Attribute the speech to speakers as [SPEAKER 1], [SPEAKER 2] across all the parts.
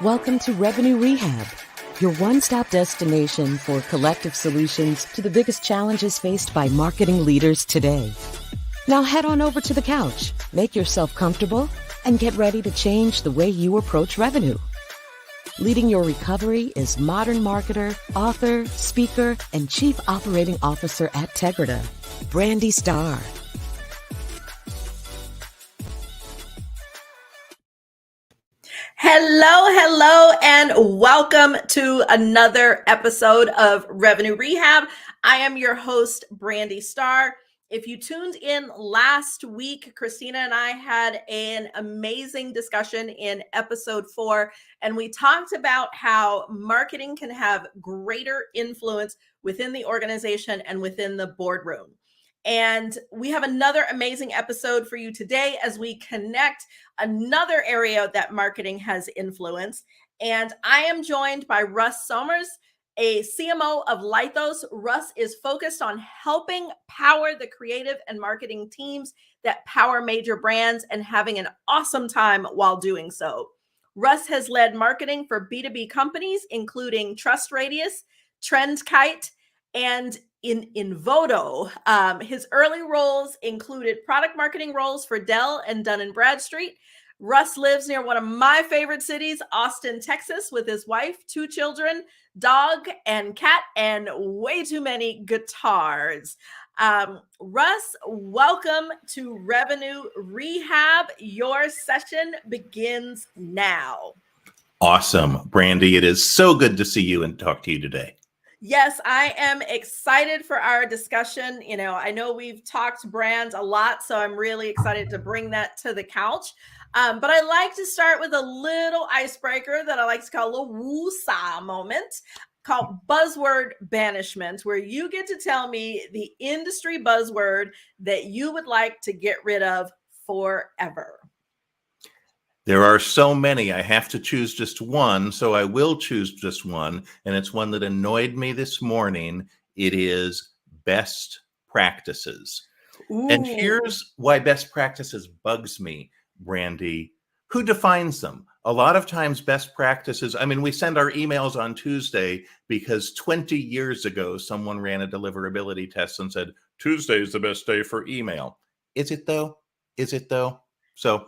[SPEAKER 1] Welcome to Revenue Rehab, your one-stop destination for collective solutions to the biggest challenges faced by marketing leaders today. Now head on over to the couch, make yourself comfortable, and get ready to change the way you approach revenue. Leading your recovery is modern marketer, author, speaker, and chief operating officer at Tegrita, Brandi Starr.
[SPEAKER 2] Hello, and welcome to another episode of Revenue Rehab. I am your host, Brandi Starr. If you tuned in last week, Christina and I had an amazing discussion in episode 4, and we talked about how marketing can have greater influence within the organization and within the boardroom. And we have another amazing episode for you today as we connect another area that marketing has influence. And I am joined by Russ Somers, a CMO of Lytho. Russ is focused on helping power the creative and marketing teams that power major brands and having an awesome time while doing so. Russ has led marketing for B2B companies, including TrustRadius, TrendKite, and in Invodo. His early roles included product marketing roles for Dell and Dun & Bradstreet. Russ lives near one of my favorite cities, Austin, Texas, with his wife, 2 children, dog and cat, and way too many guitars. Russ, welcome to Revenue Rehab. Your session begins now.
[SPEAKER 3] Awesome, Brandi. It is so good to see you and talk to you today.
[SPEAKER 2] Yes, I am excited for our discussion. You know, I know we've talked brands a lot, so I'm really excited to bring that to the couch. But I like to start with a little icebreaker that I like to call a little woo-saw moment called buzzword banishment, where you get to tell me the industry buzzword that you would like to get rid of forever.
[SPEAKER 3] There are so many. I have to choose just one, so I will choose just one, and it's one that annoyed me this morning. It is best practices. Ooh. And here's why best practices bugs me, Brandi. Who defines them? A lot of times best practices, I mean, we send our emails on Tuesday because 20 years ago, someone ran a deliverability test and said, Tuesday is the best day for email. Is it though? Is it though? So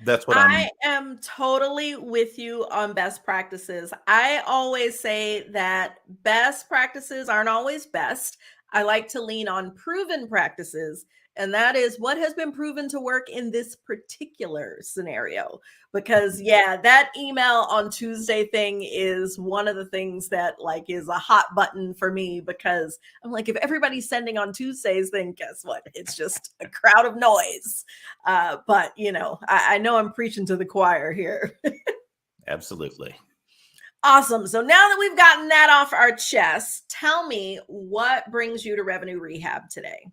[SPEAKER 3] that's what
[SPEAKER 2] I am totally with you on best practices. I always say that best practices aren't always best. I like to lean on proven practices. And that is what has been proven to work in this particular scenario. Because yeah, that email on Tuesday thing is one of the things that like is a hot button for me, because I'm like, if everybody's sending on Tuesdays, then guess what? It's just a crowd of noise. But you know, I know I'm preaching to the choir here.
[SPEAKER 3] Absolutely.
[SPEAKER 2] Awesome. So now that we've gotten that off our chest, tell me what brings you to Revenue Rehab today?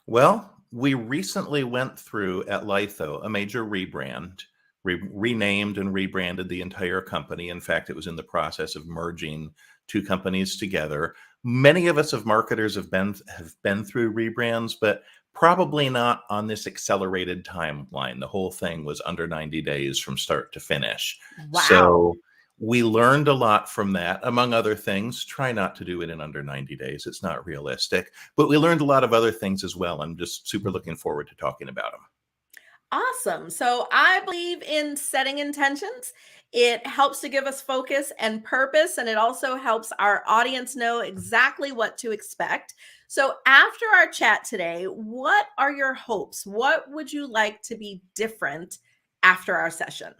[SPEAKER 3] Well, we recently went through at Lytho a major rebrand, renamed and rebranded the entire company. In fact, it was in the process of merging 2 companies together. Many of us as marketers have been through rebrands, but probably not on this accelerated timeline. The whole thing was under 90 days from start to finish.
[SPEAKER 2] Wow.
[SPEAKER 3] So we learned a lot from that, among other things. Try not to do it in under 90 days. It's not realistic. But we learned a lot of other things as well. I'm just super looking forward to talking about them.
[SPEAKER 2] Awesome. So I believe in setting intentions. It helps to give us focus and purpose, and it also helps our audience know exactly what to expect. So after our chat today, what are your hopes? What would you like to be different after our session?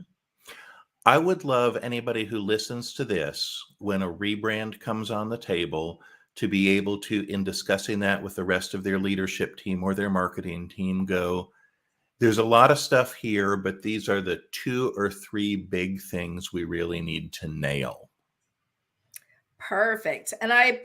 [SPEAKER 3] I would love anybody who listens to this, when a rebrand comes on the table, to be able to, in discussing that with the rest of their leadership team or their marketing team, go, there's a lot of stuff here, but these are the 2 or 3 big things we really need to nail.
[SPEAKER 2] Perfect. And I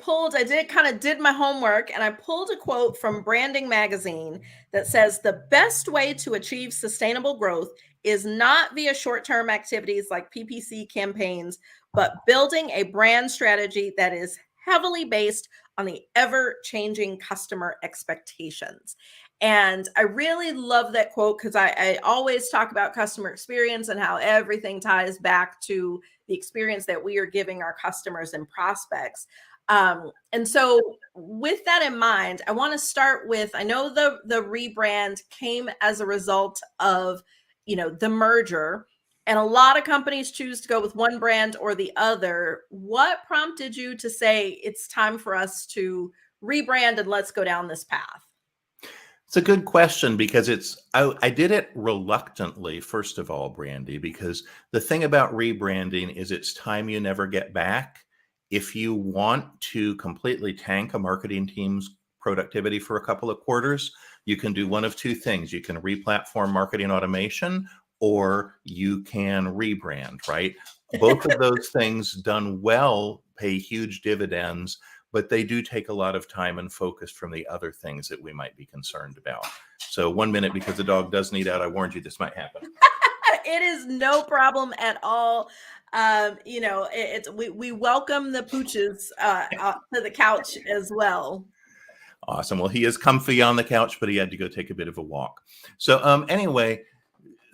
[SPEAKER 2] did my homework, and I pulled a quote from Branding Magazine that says the best way to achieve sustainable growth is not via short-term activities like PPC campaigns, but building a brand strategy that is heavily based on the ever-changing customer expectations. And I really love that quote because I always talk about customer experience and how everything ties back to the experience that we are giving our customers and prospects. And so with that in mind, I want to start with, I know the rebrand came as a result of, the merger, and a lot of companies choose to go with one brand or the other. What prompted you to say it's time for us to rebrand and let's go down this path?
[SPEAKER 3] It's a good question because I did it reluctantly, first of all, Brandi, because the thing about rebranding is it's time you never get back. If you want to completely tank a marketing team's productivity for a couple of quarters, you can do one of two things. You can re-platform marketing automation, or you can rebrand, right? Both of those things done well pay huge dividends, but they do take a lot of time and focus from the other things that we might be concerned about. So 1 minute, because the dog does need out, I warned you this might happen.
[SPEAKER 2] It is no problem at all. We welcome the pooches to the couch as well.
[SPEAKER 3] Awesome. Well, he is comfy on the couch, but he had to go take a bit of a walk. So anyway,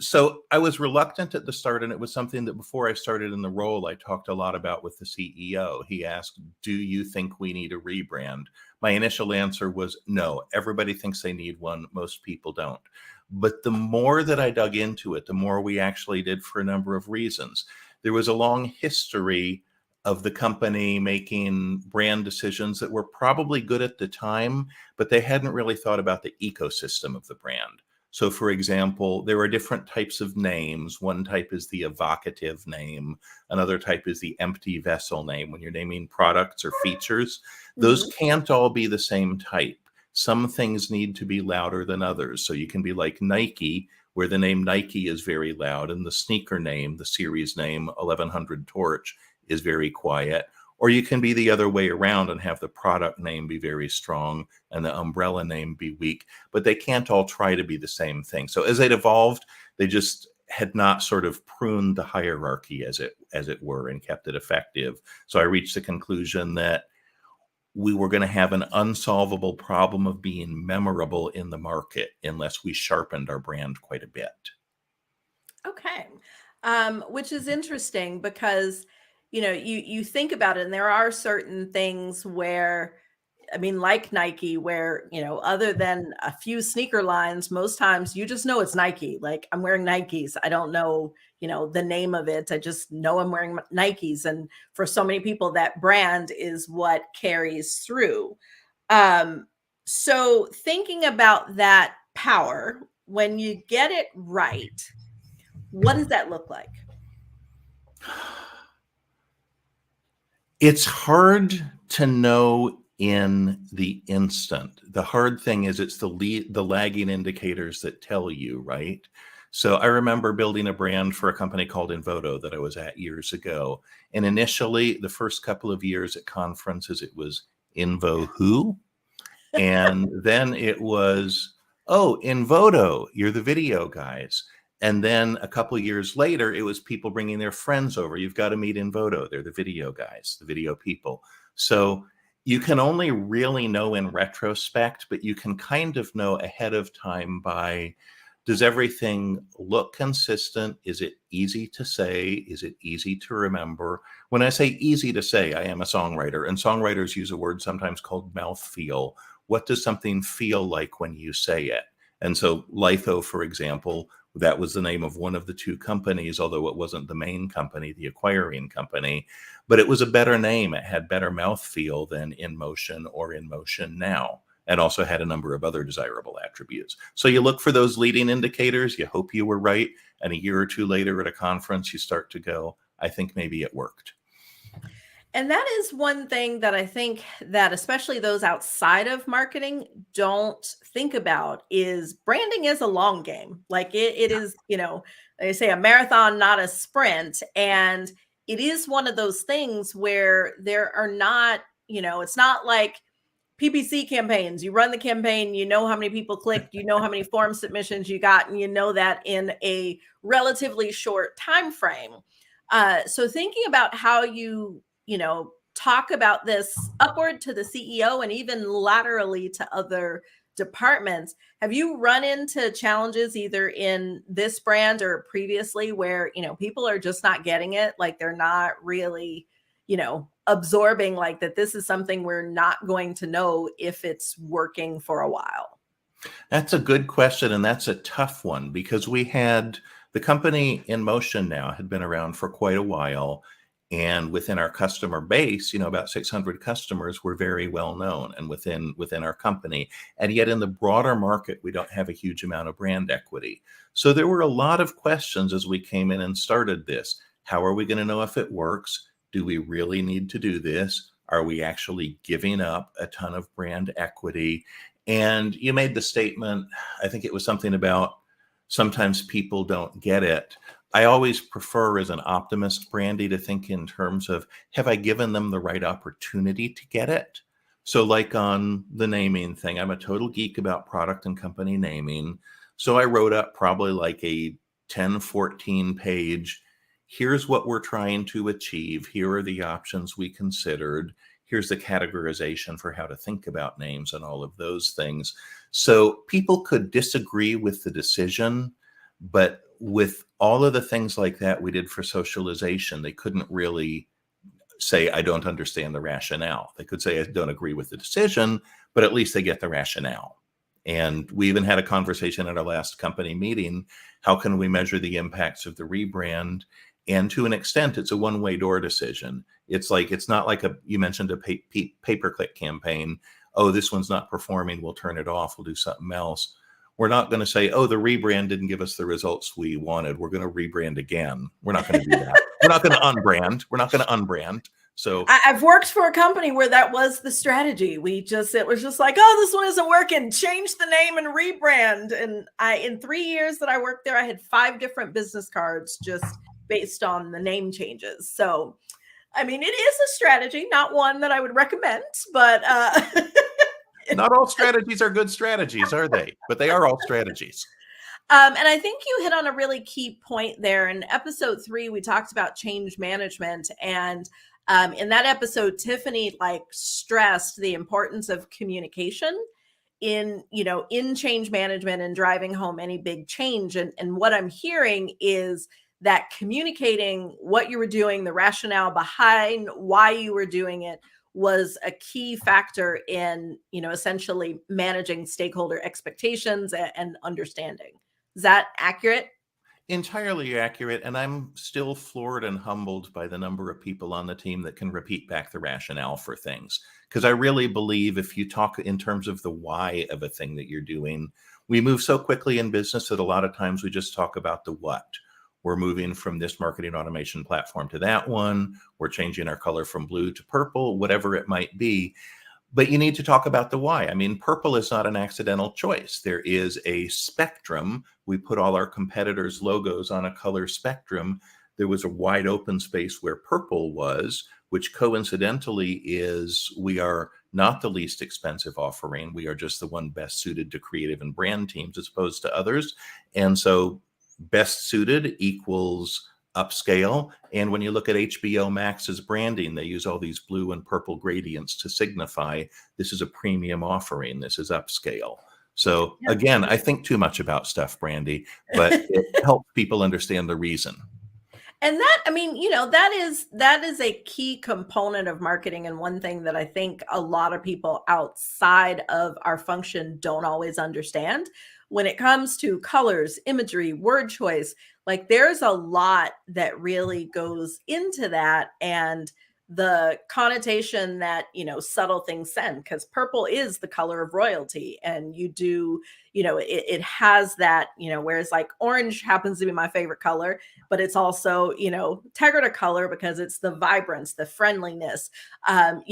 [SPEAKER 3] so I was reluctant at the start, and it was something that before I started in the role, I talked a lot about with the CEO. He asked, do you think we need a rebrand? My initial answer was no. Everybody thinks they need one. Most people don't. But the more that I dug into it, the more we actually did for a number of reasons. There was a long history of the company making brand decisions that were probably good at the time, but they hadn't really thought about the ecosystem of the brand. So, for example, there are different types of names. One type is the evocative name. Another type is the empty vessel name. When you're naming products or features, those can't all be the same type. Some things need to be louder than others. So you can be like Nike, where the name Nike is very loud, and the sneaker name, the series name, 1100 Torch, is very quiet. Or you can be the other way around and have the product name be very strong and the umbrella name be weak, but they can't all try to be the same thing. So as it evolved, they just had not sort of pruned the hierarchy, as it were, and kept it effective. So I reached the conclusion that we were going to have an unsolvable problem of being memorable in the market unless we sharpened our brand quite a bit.
[SPEAKER 2] Okay. Which is interesting because you think about it, and there are certain things where, I mean, like Nike, where, other than a few sneaker lines, most times you just know it's Nike. Like, I'm wearing Nikes. I don't know, the name of it. I just know I'm wearing Nikes. And for so many people, that brand is what carries through. So thinking about that power, when you get it right, what does that look like?
[SPEAKER 3] It's hard to know in the instant. The hard thing is it's the lagging indicators that tell you, right? So I remember building a brand for a company called Invodo that I was at years ago. And initially, the first couple of years at conferences, it was Invo who? And then it was, oh, Invodo, you're the video guys. And then a couple of years later, it was people bringing their friends over. You've got to meet Invodo. They're the video guys, the video people. So you can only really know in retrospect, but you can kind of know ahead of time by, does everything look consistent? Is it easy to say? Is it easy to remember? When I say easy to say, I am a songwriter, and songwriters use a word sometimes called mouthfeel. What does something feel like when you say it? And so Lytho, for example, that was the name of one of the two companies, although it wasn't the main company, the acquiring company, but it was a better name. It had better mouthfeel than In Motion or In Motion Now, and also had a number of other desirable attributes. So you look for those leading indicators, you hope you were right, and a year or two later at a conference, you start to go, I think maybe it worked.
[SPEAKER 2] And that is one thing that I think that especially those outside of marketing don't think about, is branding is a long game. Like it is, they say a marathon, not a sprint. And it is one of those things where there are not, it's not like PPC campaigns. You run the campaign, you know how many people clicked, you know how many form submissions you got, and you know that in a relatively short time frame. So thinking about how you talk about this upward to the CEO and even laterally to other departments. Have you run into challenges either in this brand or previously where, people are just not getting it? Like they're not really, absorbing like that this is something we're not going to know if it's working for a while?
[SPEAKER 3] That's a good question, and that's a tough one because we had the company In Motion now had been around for quite a while, and within our customer base, about 600 customers were very well known, and within our company, and yet in the broader market, we don't have a huge amount of brand equity. So there were a lot of questions as we came in and started this. How are we going to know if it works? Do we really need to do this? Are we actually giving up a ton of brand equity? And you made the statement, I think it was something about sometimes people don't get it. I always prefer as an optimist, Brandi, to think in terms of, have I given them the right opportunity to get it? So like on the naming thing, I'm a total geek about product and company naming. So I wrote up probably like a 10, 14 page, here's what we're trying to achieve. Here are the options we considered. Here's the categorization for how to think about names and all of those things. So people could disagree with the decision, but with all of the things like that we did for socialization, they couldn't really say, I don't understand the rationale. They could say, I don't agree with the decision, but at least they get the rationale. And we even had a conversation at our last company meeting. How can we measure the impacts of the rebrand? And to an extent, it's a one-way door decision. It's not like you mentioned a pay-per-click campaign. Oh, this one's not performing. We'll turn it off. We'll do something else. We're not going to say, oh, the rebrand didn't give us the results we wanted. We're going to rebrand again. We're not going to do that. We're not going to unbrand. We're not going to unbrand. So
[SPEAKER 2] I've worked for a company where that was the strategy. It was just like, oh, this one isn't working. Change the name and rebrand. And in 3 years that I worked there, I had 5 different business cards just based on the name changes. So, I mean, it is a strategy, not one that I would recommend, but
[SPEAKER 3] not all strategies are good strategies, are they? But they are all strategies.
[SPEAKER 2] And I think you hit on a really key point there. In episode 3, we talked about change management. And in that episode, Tiffany stressed the importance of communication in change management and driving home any big change. And what I'm hearing is that communicating what you were doing, the rationale behind why you were doing it, was a key factor in, essentially managing stakeholder expectations and understanding. Is that accurate?
[SPEAKER 3] Entirely accurate. And I'm still floored and humbled by the number of people on the team that can repeat back the rationale for things. Because I really believe if you talk in terms of the why of a thing that you're doing, we move so quickly in business that a lot of times we just talk about the what. We're moving from this marketing automation platform to that one. We're changing our color from blue to purple, whatever it might be. But you need to talk about the why. I mean, purple is not an accidental choice. There is a spectrum. We put all our competitors' logos on a color spectrum. There was a wide open space where purple was, which coincidentally is we are not the least expensive offering. We are just the one best suited to creative and brand teams as opposed to others. And so best suited equals upscale. And when you look at HBO Max's branding, they use all these blue and purple gradients to signify this is a premium offering. This is upscale. So again, I think too much about stuff, Brandi, but it helps people understand the reason.
[SPEAKER 2] And that, I mean, that is a key component of marketing. And one thing that I think a lot of people outside of our function don't always understand when it comes to colors, imagery, word choice, there's a lot that really goes into that. And the connotation that, subtle things send, because purple is the color of royalty. And you do, it has that, whereas orange happens to be my favorite color, but it's also, Tegrita color because it's the vibrance, the friendliness, and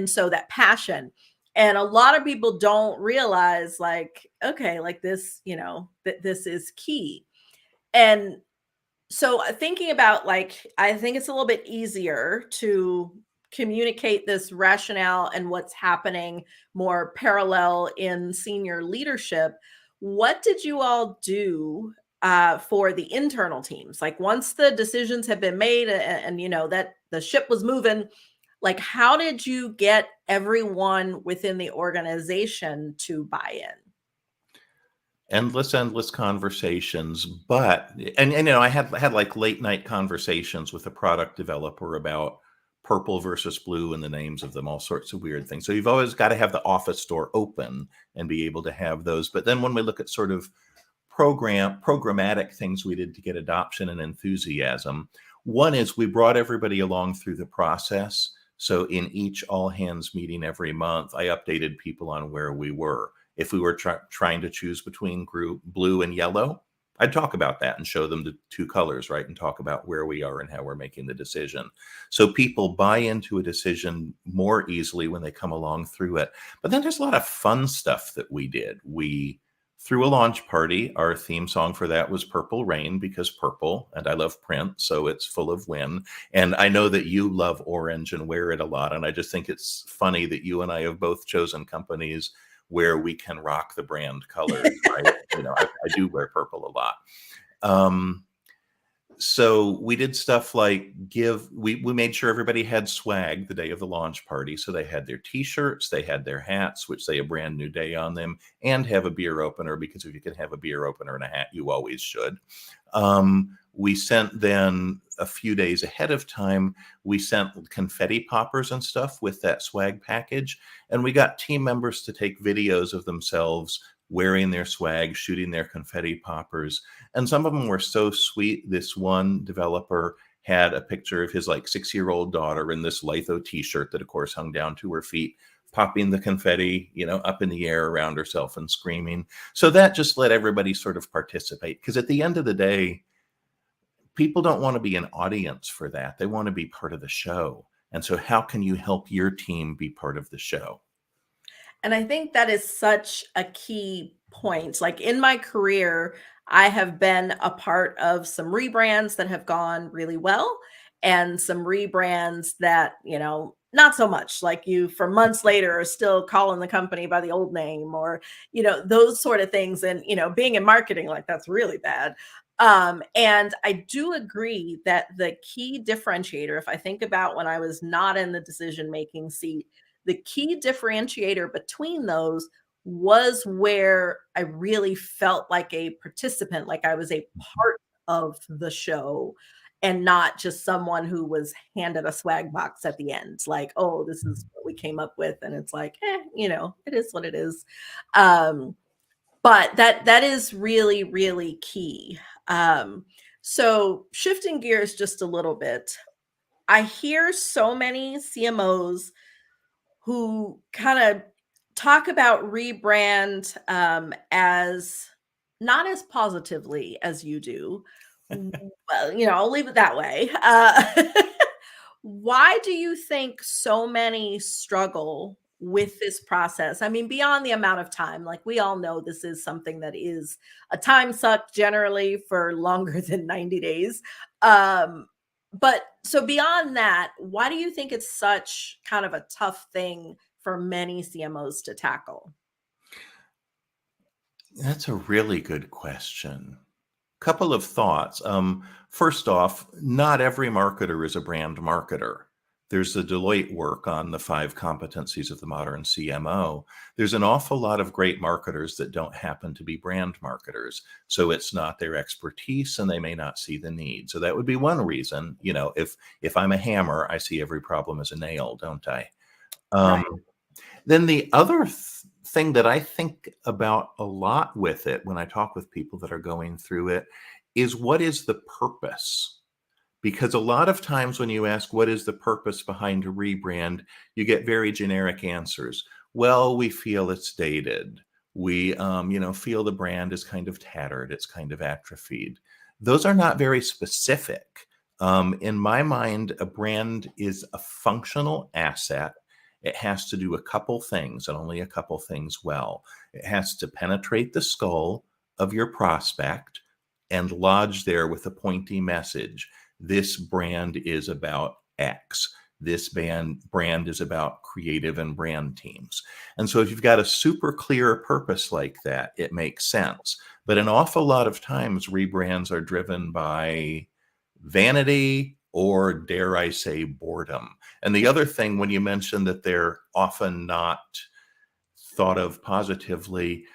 [SPEAKER 2] so that passion. And a lot of people don't realize this, that this is key. And so thinking about I think it's a little bit easier to communicate this rationale and what's happening more parallel in senior leadership. What did you all do for the internal teams? Once the decisions have been made and that the ship was moving, Like, how did you get everyone within the organization to buy in?
[SPEAKER 3] Endless conversations, but and you know, I had like late night conversations with a product developer about purple versus blue and the names of them, all sorts of weird things. So you've always got to have the office door open and be able to have those. But then when we look at sort of programmatic things we did to get adoption and enthusiasm, one is we brought everybody along through the process. So in each all hands meeting every month, I updated people on where we were. If we were trying to choose between group blue and yellow, I'd talk about that and show them the two colors, right? And talk about where we are and how we're making the decision. So people buy into a decision more easily when they come along through it. But then there's a lot of fun stuff that we did. We threw a launch party. Our theme song for that was Purple Rain, because purple, and I love print, so it's full of win. And I know that you love orange and wear it a lot. And I just think it's funny that you and I have both chosen companies where we can rock the brand colors, right? You know, I do wear purple a lot. So we did stuff like we made sure everybody had swag the day of the launch party. So they had their t-shirts, they had their hats, which say a brand new day on them, and have a beer opener, because if you can have a beer opener and a hat, you always should. We sent then a few days ahead of time, we sent confetti poppers and stuff with that swag package. And we got team members to take videos of themselves wearing their swag, shooting their confetti poppers. And some of them were so sweet. This one developer had a picture of his like 6-year-old daughter in this Lytho t-shirt that of course hung down to her feet, popping the confetti, you know, up in the air around herself and screaming. So that just let everybody sort of participate. Because at the end of the day, people don't want to be an audience for that. They want to be part of the show. And so how can you help your team be part of the show?
[SPEAKER 2] And I think that is such a key point. Like in my career, I have been a part of some rebrands that have gone really well, and some rebrands that, you know, not so much. Like you, for months later, are still calling the company by the old name, or, you know, those sort of things. And, you know, being in marketing, like that's really bad. And I do agree that the key differentiator, if I think about when I was not in the decision-making seat, the key differentiator between those was where I really felt like a participant, like I was a part of the show, and not just someone who was handed a swag box at the end. Like, oh, this is what we came up with. And it's like, you know, it is what it is. But that is really, really key. So shifting gears just a little bit, I hear so many CMOs who kind of talk about rebrand as not as positively as you do. Well, you know, I'll leave it that way. Why do you think so many struggle with this process? I mean, beyond the amount of time, like we all know this is something that is a time suck generally for longer than 90 days. But so beyond that, why do you think it's such kind of a tough thing for many CMOs to tackle?
[SPEAKER 3] That's a really good question. Couple of thoughts. First off, not every marketer is a brand marketer. There's the Deloitte work on the 5 competencies of the modern CMO. There's an awful lot of great marketers that don't happen to be brand marketers. So it's not their expertise and they may not see the need. So that would be one reason. You know, if I'm a hammer, I see every problem as a nail, don't I?
[SPEAKER 2] Right.
[SPEAKER 3] Then the other thing that I think about a lot with it when I talk with people that are going through it is, what is the purpose? Because a lot of times when you ask what is the purpose behind a rebrand, you get very generic answers. Well, we feel it's dated. We, you know, feel the brand is kind of tattered. It's kind of atrophied. Those are not very specific. In my mind, a brand is a functional asset. It has to do a couple things, and only a couple things well. It has to penetrate the skull of your prospect and lodge there with a pointy message. This brand is about X. This brand is about creative and brand teams. And so if you've got a super clear purpose like that, it makes sense. But an awful lot of times rebrands are driven by vanity or dare I say boredom. And the other thing, when you mentioned that they're often not thought of positively,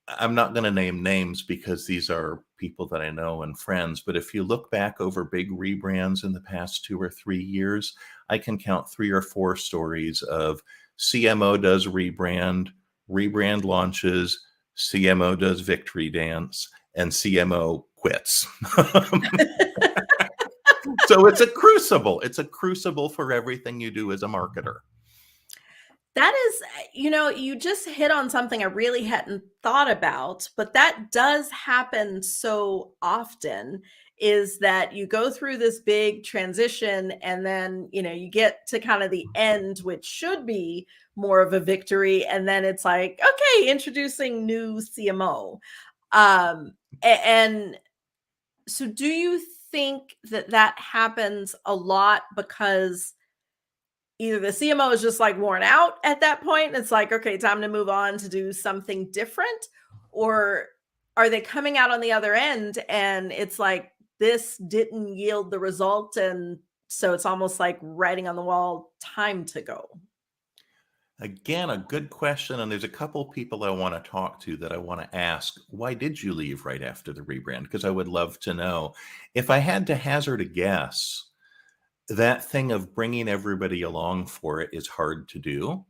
[SPEAKER 3] I'm not going to name names because these are people that I know and friends, but if you look back over big rebrands in the past 2 or 3 years, I can count 3 or 4 stories of CMO does rebrand, rebrand launches, CMO does victory dance, and CMO quits. So it's a crucible. It's a crucible for everything you do as a marketer.
[SPEAKER 2] That is, you just hit on something I really hadn't thought about, but that does happen so often, is that you go through this big transition and then, you get to kind of the end, which should be more of a victory. And then it's like, okay, introducing new CMO. And so do you think that happens a lot because either the CMO is just like worn out at that point, and it's like, okay, time to move on to do something different? Or are they coming out on the other end and it's like, this didn't yield the result, and so it's almost like writing on the wall, time to go?
[SPEAKER 3] Again, a good question. And there's a couple people I want to talk to that I want to ask, why did you leave right after the rebrand? Because I would love to know. If I had to hazard a guess, that thing of bringing everybody along for it is hard to do.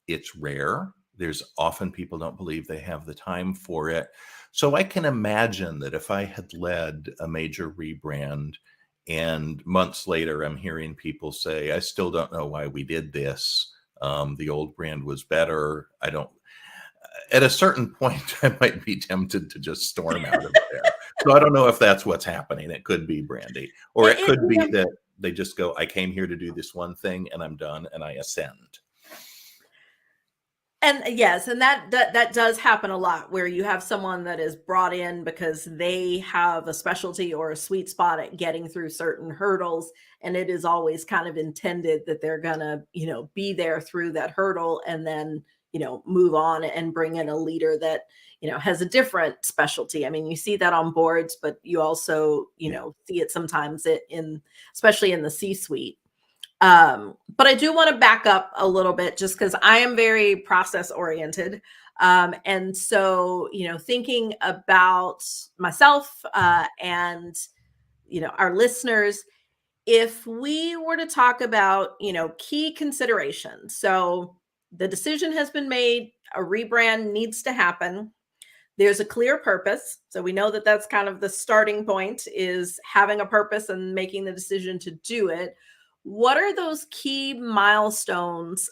[SPEAKER 3] It's rare. There's often people don't believe they have the time for it. So I can imagine that if I had led a major rebrand and months later I'm hearing people say, I still don't know why we did this. The old brand was better. At a certain point, I might be tempted to just storm out of there. So I don't know if that's what's happening. It could be, Brandi, or it could be that they just go, I came here to do this one thing and I'm done, and I ascend.
[SPEAKER 2] And yes, and that does happen a lot, where you have someone that is brought in because they have a specialty or a sweet spot at getting through certain hurdles, and it is always kind of intended that they're gonna, be there through that hurdle, and then, move on and bring in a leader that, has a different specialty. I mean, you see that on boards, but you also, see it sometimes especially in the C-suite. But I do want to back up a little bit, just because I am very process oriented. And so, thinking about myself and, our listeners, if we were to talk about, key considerations. So the decision has been made, a rebrand needs to happen. There's a clear purpose. So we know that that's kind of the starting point, is having a purpose and making the decision to do it. What are those key milestones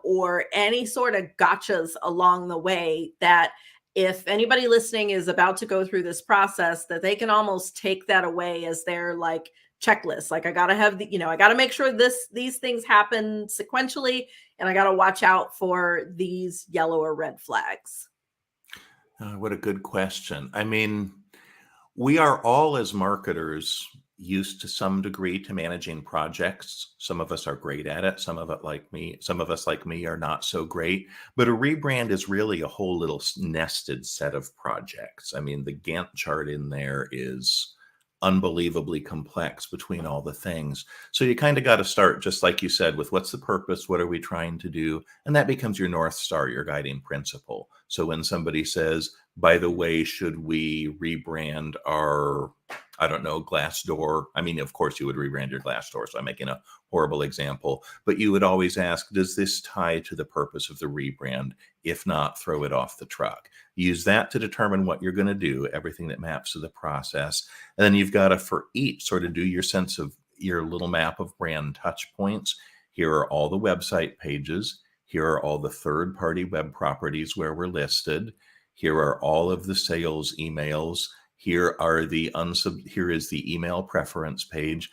[SPEAKER 2] or any sort of gotchas along the way that, if anybody listening is about to go through this process, that they can almost take that away as their like checklist? Like, I got to have I got to make sure these things happen sequentially, and I got to watch out for these yellow or red flags.
[SPEAKER 3] What a good question. I mean, we are all, as marketers, used to some degree to managing projects. Some of us are great at it. Some of us, like me, are not so great. But a rebrand is really a whole little nested set of projects. I mean, the GANT chart in there is unbelievably complex between all the things. So you kind of got to start, just like you said, with what's the purpose? What are we trying to do? And that becomes your North Star, your guiding principle. So when somebody says, by the way, should we rebrand our, I don't know, glass door? I mean, of course you would rebrand your glass door. So I'm making a horrible example, but you would always ask, does this tie to the purpose of the rebrand? If not, throw it off the truck. Use that to determine what you're going to do, everything that maps to the process. And then you've got to, for each, sort of do your sense of your little map of brand touch points. Here are all the website pages. Here are all the third-party web properties where we're listed. Here are all of the sales emails. Here is the email preference page,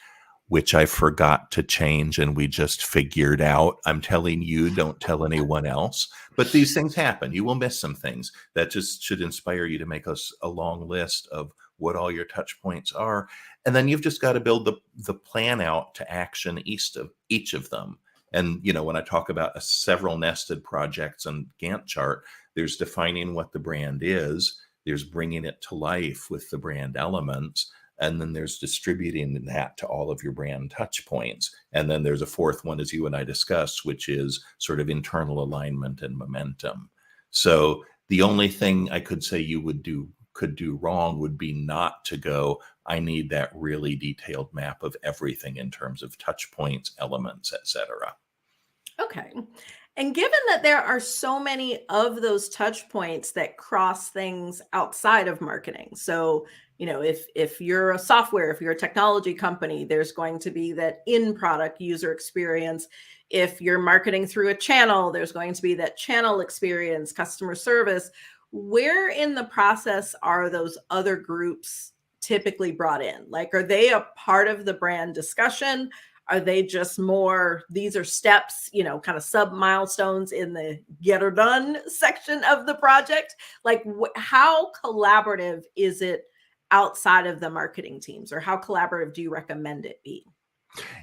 [SPEAKER 3] which I forgot to change and we just figured out. I'm telling you, don't tell anyone else. But these things happen. You will miss some things. That just should inspire you to make us a long list of what all your touch points are. And then you've just got to build the plan out to action each of them. And, when I talk about several nested projects and Gantt chart, there's defining what the brand is. There's bringing it to life with the brand elements. And then there's distributing that to all of your brand touch points. And then there's a fourth one, as you and I discussed, which is sort of internal alignment and momentum. So the only thing I could say you could do wrong would be not to go, I need that really detailed map of everything in terms of touch points, elements, etc.
[SPEAKER 2] Okay. And given that there are so many of those touch points that cross things outside of marketing. So, if you're a software, if you're a technology company, there's going to be that in-product user experience. If you're marketing through a channel, there's going to be that channel experience, customer service. Where in the process are those other groups typically brought in? Like, are they a part of the brand discussion? Are they just more, these are steps, kind of sub milestones in the get or done section of the project? Like, how collaborative is it outside of the marketing teams, or how collaborative do you recommend it be?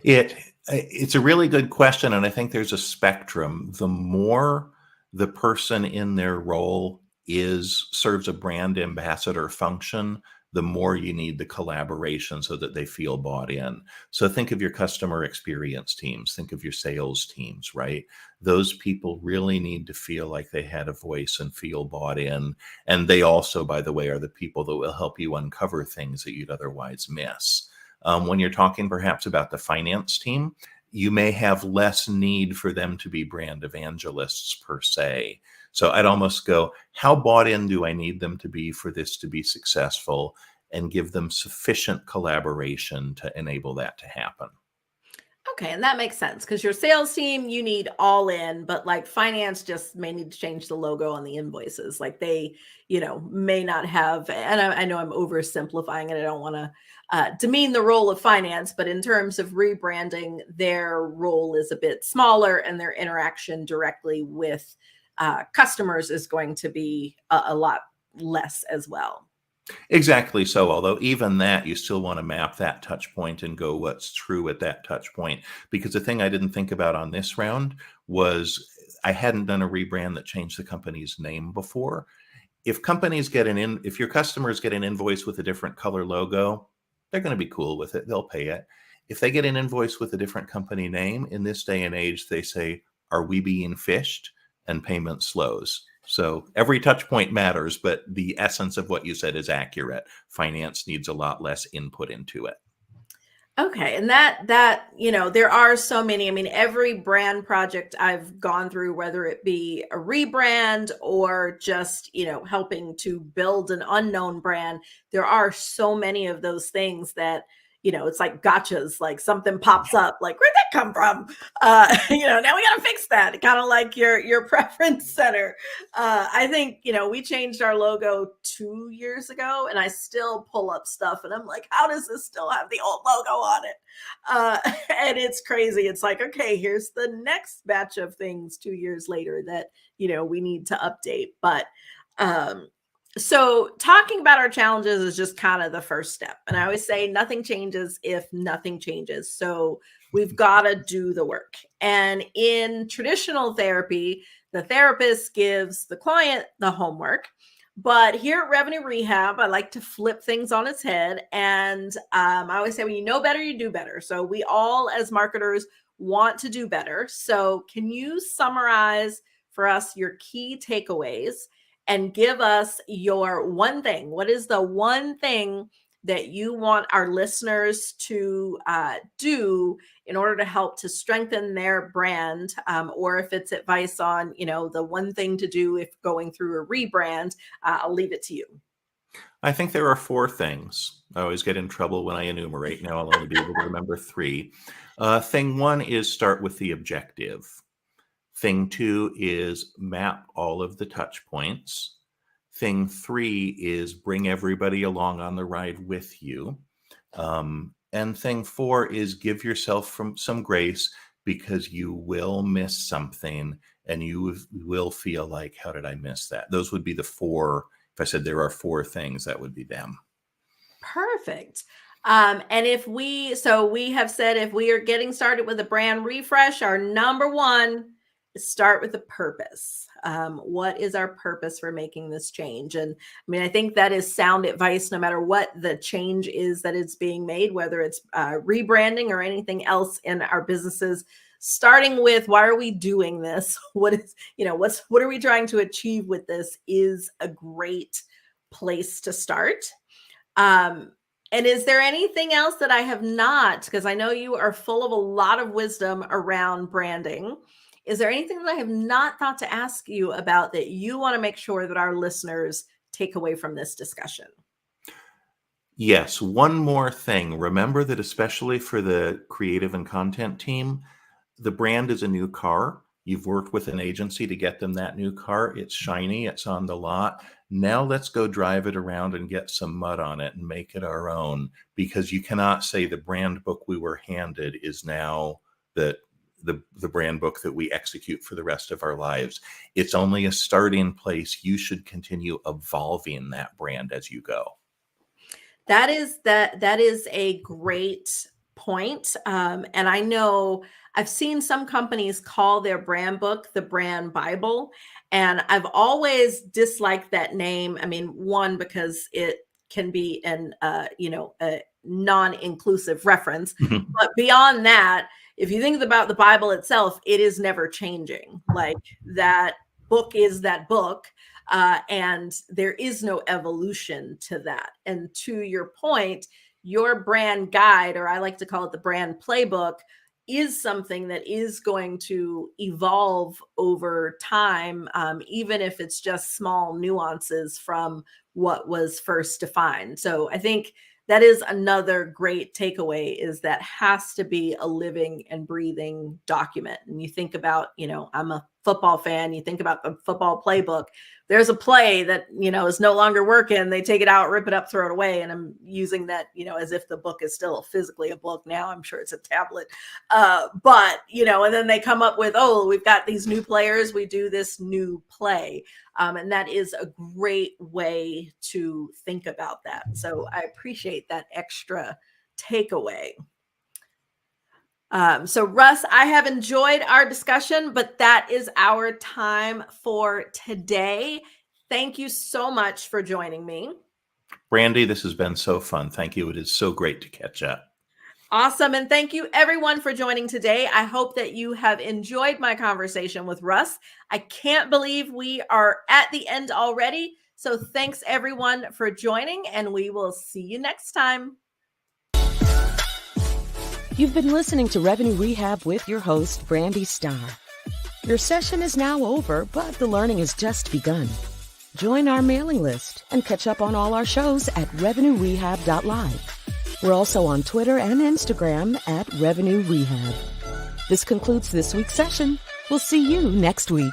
[SPEAKER 3] It's a really good question. And I think there's a spectrum. The more the person in their role serves a brand ambassador function, the more you need the collaboration so that they feel bought in. So think of your customer experience teams, think of your sales teams, right? Those people really need to feel like they had a voice and feel bought in. And they also, by the way, are the people that will help you uncover things that you'd otherwise miss. When you're talking perhaps about the finance team, you may have less need for them to be brand evangelists per se. So I'd almost go, how bought in do I need them to be for this to be successful, and give them sufficient collaboration to enable that to happen.
[SPEAKER 2] Okay, and that makes sense, because your sales team, you need all in, but like finance just may need to change the logo on the invoices. Like they, may not have, and I know I'm oversimplifying it. I don't want to demean the role of finance, but in terms of rebranding, their role is a bit smaller, and their interaction directly with customers is going to be a lot less as well.
[SPEAKER 3] Exactly so. Although even that, you still want to map that touch point and go what's true at that touch point. Because the thing I didn't think about on this round was I hadn't done a rebrand that changed the company's name before. If your customers get an invoice with a different color logo, they're going to be cool with it. They'll pay it. If they get an invoice with a different company name, in this day and age, they say, are we being phished? And payment slows. So every touch point matters, but the essence of what you said is accurate. Finance needs a lot less input into it.
[SPEAKER 2] Okay. And that, there are so many, every brand project I've gone through, whether it be a rebrand or just, helping to build an unknown brand, there are so many of those things that, it's like gotchas, like something pops up, like, where'd that come from? Now we got to fix that. Kind of like your preference center. I think, we changed our logo 2 years ago, and I still pull up stuff and I'm like, how does this still have the old logo on it? And it's crazy. It's like, okay, here's the next batch of things 2 years later that, we need to update. But, so talking about our challenges is just kind of the first step. And I always say nothing changes if nothing changes. So we've got to do the work. And in traditional therapy, the therapist gives the client the homework. But here at Revenue Rehab, I like to flip things on its head. And I always say, when you know better, you do better. So we all, as marketers, want to do better. So can you summarize for us your key takeaways and give us your one thing? What is the one thing that you want our listeners to do in order to help to strengthen their brand? Or if it's advice on, the one thing to do if going through a rebrand, I'll leave it to you.
[SPEAKER 3] I think there are 4 things. I always get in trouble when I enumerate. Now I'll only be able to remember 3. Thing 1 is start with the objective. Thing 2 is map all of the touch points. Thing 3 is bring everybody along on the ride with you. And thing 4 is give yourself some grace, because you will miss something and you will feel like, how did I miss that? Those would be the 4. If I said there are 4 things, that would be them.
[SPEAKER 2] Perfect. And we have said, if we are getting started with a brand refresh, our number 1 start with the purpose. What is our purpose for making this change? And I mean, I think that is sound advice, no matter what the change is that is being made, whether it's rebranding or anything else in our businesses. Starting with, why are we doing this? What are we trying to achieve with this is a great place to start. And is there anything else that I have not, because I know you are full of a lot of wisdom around branding. Is there anything that I have not thought to ask you about that you want to make sure that our listeners take away from this discussion?
[SPEAKER 3] Yes, one more thing. Remember that especially for the creative and content team, the brand is a new car. You've worked with an agency to get them that new car. It's shiny. It's on the lot. Now let's go drive it around and get some mud on it and make it our own, because you cannot say the brand book we were handed is now the brand book that we execute for the rest of our lives. It's only a starting place. You should continue evolving that brand as you go.
[SPEAKER 2] That is a great point. And I know I've seen some companies call their brand book the brand Bible. And I've always disliked that name. I mean, one, because it can be a non-inclusive reference. But beyond that, if you think about the Bible itself, it is never changing. Like, that book is that book. And there is no evolution to that. And to your point, your brand guide, or I like to call it the brand playbook, is something that is going to evolve over time, even if it's just small nuances from what was first defined. So I think that is another great takeaway, is that has to be a living and breathing document. And you think about, I'm a football fan, you think about the football playbook. There's a play that, is no longer working. They take it out, rip it up, throw it away. And I'm using that, as if the book is still physically a book now. I'm sure it's a tablet. But, and then they come up with, we've got these new players. We do this new play. And that is a great way to think about that. So I appreciate that extra takeaway. So Russ, I have enjoyed our discussion, but that is our time for today. Thank you so much for joining me.
[SPEAKER 3] Brandi, this has been so fun. Thank you. It is so great to catch up.
[SPEAKER 2] Awesome. And thank you everyone for joining today. I hope that you have enjoyed my conversation with Russ. I can't believe we are at the end already. So thanks everyone for joining, and we will see you next time.
[SPEAKER 1] You've been listening to Revenue Rehab with your host, Brandi Starr. Your session is now over, but the learning has just begun. Join our mailing list and catch up on all our shows at revenuerehab.live. We're also on Twitter and Instagram at Revenue Rehab. This concludes this week's session. We'll see you next week.